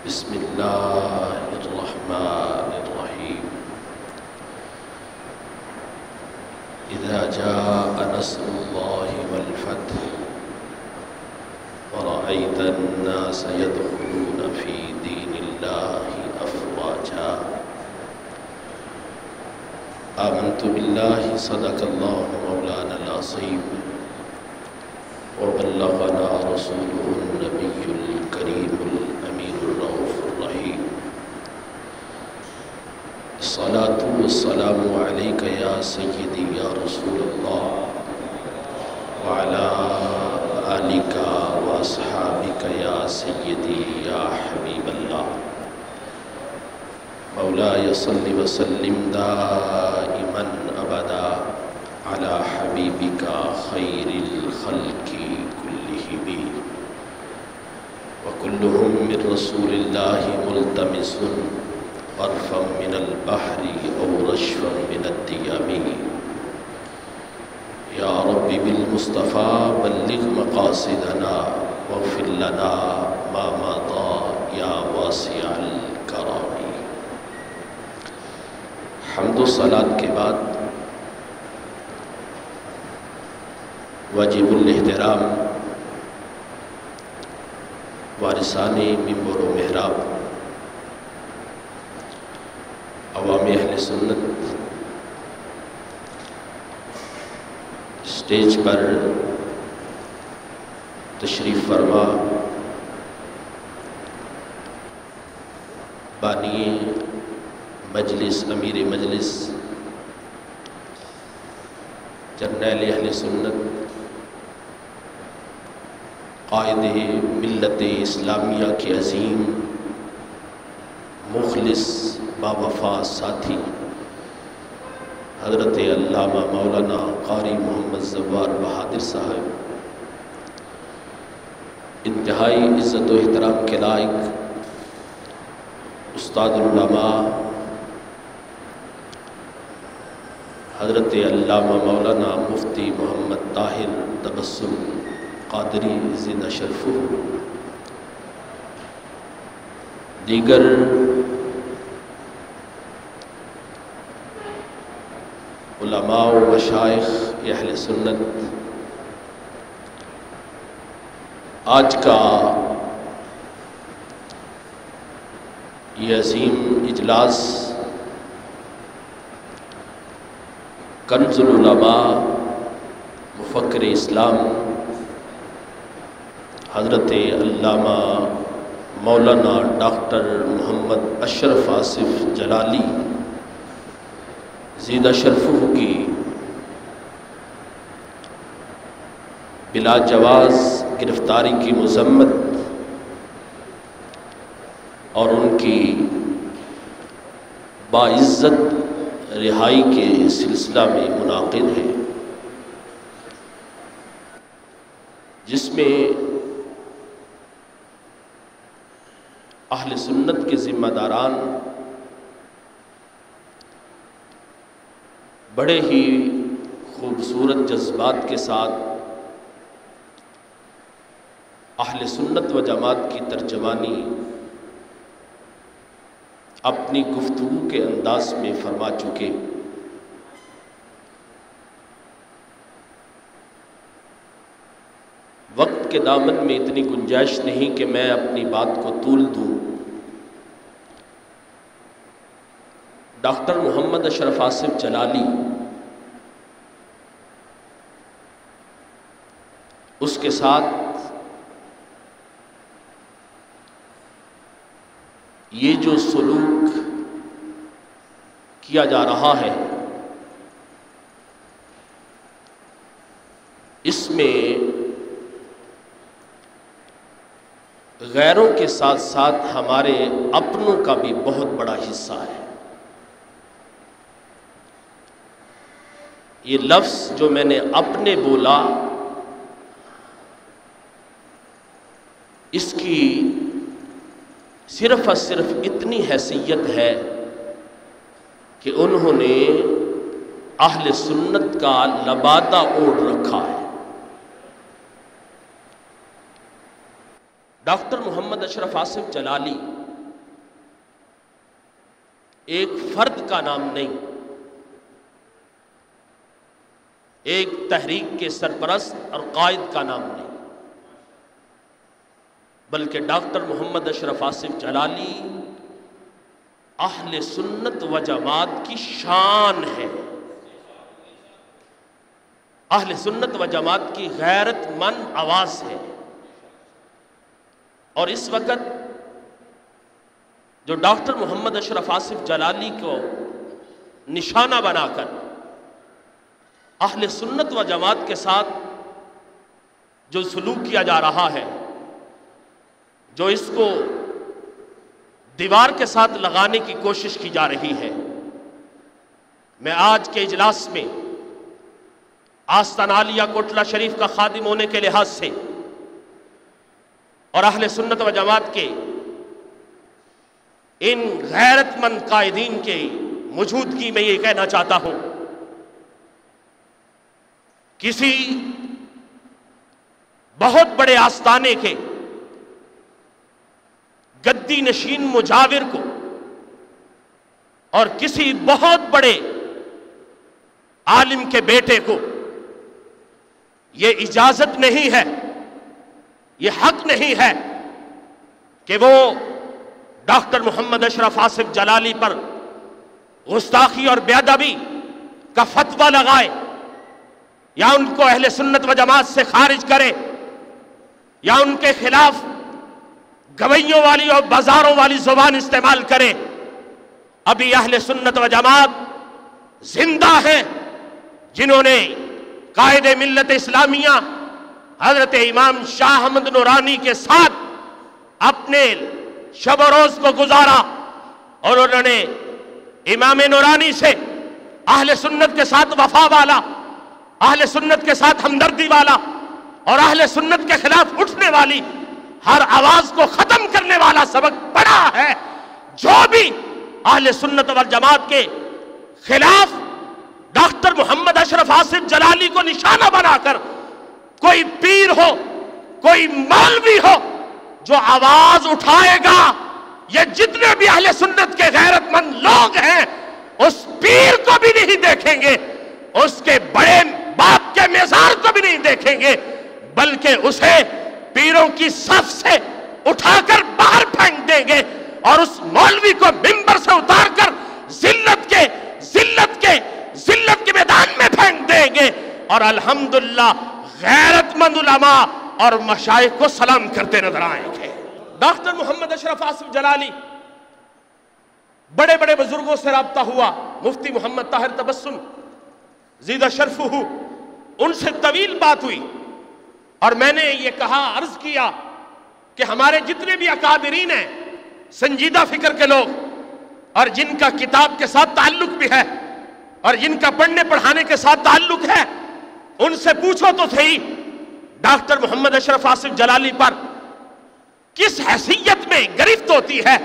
بسم اللہ الرحمن الرحیم اذا جاء نصر اللہ والفتح ورأيت الناس يدخلون في دين الله أفواجا آمنت بالله صدق الله مولانا العظيم وبلغنا رسوله النبي الكريم الأمين الرؤوف الرحيم الصلاة والسلام عليك يا سيدي يا رسول الله وعلى آلك وأصحابك يا سيدي يا حبيب الله مولاي صل وسلم دائما أبدا على حبيبك خير الخلق كلهم وكلهم من رسول الله ملتمس غرفا من البحر أو رشفا من الديام يا رب بالمصطفى بلغ مقاصدنا واغفر لنا ما مضى يا واسع الكرم. حمد و صلاۃ کے بعد واجب الاحترام وارثان منبر و محراب عوام اہل سنت اسٹیج پر تشریف فرما بانی مجلس امیر مجلس جرنیل اہل سنت قائد ملت اسلامیہ کے عظیم مخلص باوفا ساتھی حضرت علامہ مولانا قاری محمد زوار بہادر صاحب، انتہائی عزت و احترام کے لائق استاد العلماء حضرت علامہ مولانا مفتی محمد طاہر تبسم قادری زندہ شرفہ، دیگر علماء و مشائخ اہل سنت، آج کا یہ عظیم اجلاس کنز العلماء مفکر اسلام حضرت علامہ مولانا ڈاکٹر محمد اشرف آصف جلالی زیدہ شرفہ کی بلا جواز گرفتاری کی مذمت اور ان کی باعزت رہائی کے سلسلہ میں منعقد ہے، جس میں اہل سنت کے ذمہ داران بڑے ہی خوبصورت جذبات کے ساتھ اہل سنت و جماعت کی ترجمانی اپنی گفتگو کے انداز میں فرما چکے. وقت کے دامن میں اتنی گنجائش نہیں کہ میں اپنی بات کو طول دوں. ڈاکٹر محمد اشرف آصف جلالی، اس کے ساتھ یہ جو سلوک کیا جا رہا ہے، اس میں غیروں کے ساتھ ساتھ ہمارے اپنوں کا بھی بہت بڑا حصہ ہے. یہ لفظ جو میں نے اپنے بولا، اس کی صرف اور صرف اتنی حیثیت ہے کہ انہوں نے اہل سنت کا لبادہ اوڑھ رکھا ہے. ڈاکٹر محمد اشرف آصف جلالی ایک فرد کا نام نہیں، ایک تحریک کے سرپرست اور قائد کا نام نہیں، بلکہ ڈاکٹر محمد اشرف آصف جلالی اہل سنت و جماعت کی شان ہے، اہل سنت و جماعت کی غیرت مند آواز ہے۔ اور اس وقت جو ڈاکٹر محمد اشرف آصف جلالی کو نشانہ بنا کر اہل سنت و جماعت کے ساتھ جو سلوک کیا جا رہا ہے، جو اس کو دیوار کے ساتھ لگانے کی کوشش کی جا رہی ہے، میں آج کے اجلاس میں آستانہ عالیہ کوٹلہ شریف کا خادم ہونے کے لحاظ سے اور اہل سنت و جماعت کے ان غیرت مند قائدین کے موجودگی میں یہ کہنا چاہتا ہوں، کسی بہت بڑے آستانے کے گدی نشین مجاور کو اور کسی بہت بڑے عالم کے بیٹے کو یہ اجازت نہیں ہے، یہ حق نہیں ہے کہ وہ ڈاکٹر محمد اشرف آصف جلالی پر گستاخی اور بے ادبی کا فتویٰ لگائے، یا ان کو اہل سنت و جماعت سے خارج کرے، یا ان کے خلاف گویوں والی اور بازاروں والی زبان استعمال کرے۔ ابھی اہل سنت و جماعت زندہ ہیں، جنہوں نے قائد ملت اسلامیہ حضرت امام شاہ احمد نورانی کے ساتھ اپنے شب و روز کو گزارا، اور انہوں نے امام نورانی سے اہل سنت کے ساتھ وفا والا، اہل سنت کے ساتھ ہمدردی والا اور اہل سنت کے خلاف اٹھنے والی ہر آواز کو ختم کرنے والا سبق پڑھا ہے۔ جو بھی اہل سنت والجماعت کے خلاف ڈاکٹر محمد اشرف آصف جلالی کو نشانہ بنا کر کوئی پیر ہو، کوئی مولوی ہو جو آواز اٹھائے گا، یہ جتنے بھی اہل سنت کے غیرت مند لوگ ہیں اس پیر کو بھی نہیں دیکھیں گے، اس کے بڑے باپ کے مزار کو بھی نہیں دیکھیں گے، بلکہ اسے پیروں کی صف سے اٹھا کر باہر پھینک دیں گے، اور اس مولوی کو منبر سے اتار کر ذلت کے میدان میں پھینک دیں گے، اور الحمدللہ غیرت مند علماء اور مشائخ کو سلام کرتے نظر آئیں گے۔ ڈاکٹر محمد اشرف آصف جلالی بڑے بڑے بزرگوں سے رابطہ ہوا، مفتی محمد طاہر تبسم زیدہ شرفہ، ان سے طویل بات ہوئی، اور میں نے یہ کہا، عرض کیا کہ ہمارے جتنے بھی اکابرین ہیں، سنجیدہ فکر کے لوگ، اور جن کا کتاب کے ساتھ تعلق بھی ہے اور جن کا پڑھنے پڑھانے کے ساتھ تعلق ہے، ان سے پوچھو تو صحیح ڈاکٹر محمد اشرف آصف جلالی پر کس حیثیت میں گرفت ہوتی ہے،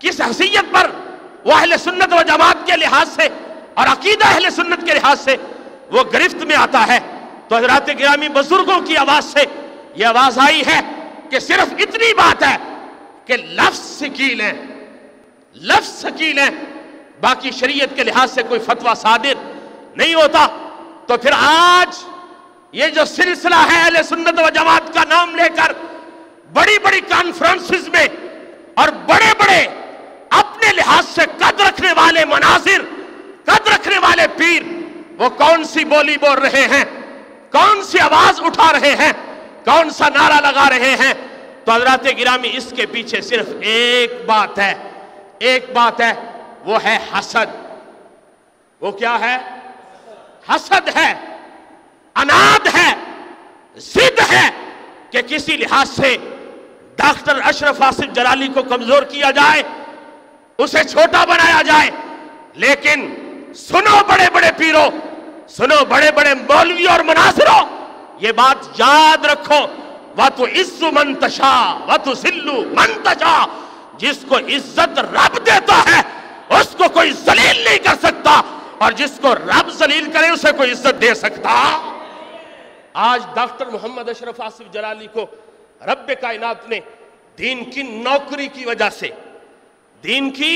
کس حیثیت پر وہ اہل سنت و جماعت کے لحاظ سے اور عقیدہ اہل سنت کے لحاظ سے وہ گرفت میں آتا ہے۔ تو حضرات گرامی بزرگوں کی آواز سے یہ آواز آئی ہے کہ صرف اتنی بات ہے کہ لفظ ثقیل ہیں، باقی شریعت کے لحاظ سے کوئی فتویٰ صادر نہیں ہوتا۔ تو پھر آج یہ جو سلسلہ ہے اہل سنت و جماعت کا نام لے کر بڑی بڑی کانفرنسز میں اور بڑے بڑے اپنے لحاظ سے قد رکھنے والے مناظر، قد رکھنے والے پیر، وہ کون سی بولی بول رہے ہیں، کون سی آواز اٹھا رہے ہیں، کون سا نعرہ لگا رہے ہیں؟ تو حضرات گرامی اس کے پیچھے صرف ایک بات ہے، وہ ہے حسد۔ وہ کیا ہے؟ حسد ہے، عناد ہے، ضد ہے کہ کسی لحاظ سے ڈاکٹر اشرف آصف جلالی کو کمزور کیا جائے، اسے چھوٹا بنایا جائے۔ لیکن سنو بڑے بڑے پیروں، سنو بڑے بڑے مولوی اور مناظروں، یہ بات یاد رکھو، وَتُعِزُّ مَن تَشَاءُ وَتُذِلُّ مَن تَشَاءُ، جس کو عزت رب دیتا ہے اس کو کوئی ذلیل نہیں کر سکتا، اور جس کو رب ذلیل کرے اسے کوئی عزت دے سکتا۔ آج ڈاکٹر محمد اشرف آصف جلالی کو رب کائنات نے دین کی نوکری کی وجہ سے، دین کی